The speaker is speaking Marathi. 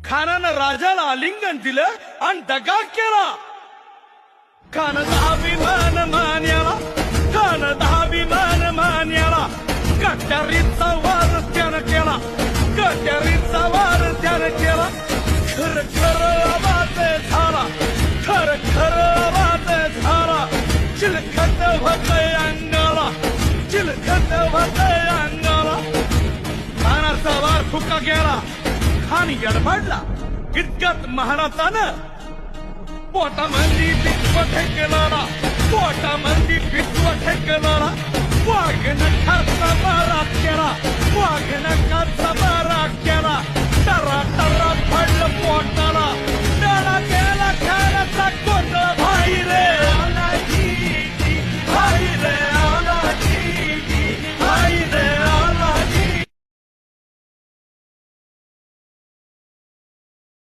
खानानं राजाला आलिंगन दिलं आणि दगा केला. खानाचा अभिमान मान्याला, खानाचा अभिमान मान्याला, कट्यारीचा वार त्यानं केला, कट्यारीचा वार त्यानं केला. खर खर आवाज झाला, खर खर आवाज झाला. चिलखत होतय अंगाला, चिलखत होतय अंगाला. खानाचा वार फुका गेला, खान गडबडला. इतक्यात महाराजानं पोटामध्ये पित्व ठेकला, पोटामध्ये पित्व ठेकला. वाघ नखाचा मारा केला, वाघ नखाचा मारा केला.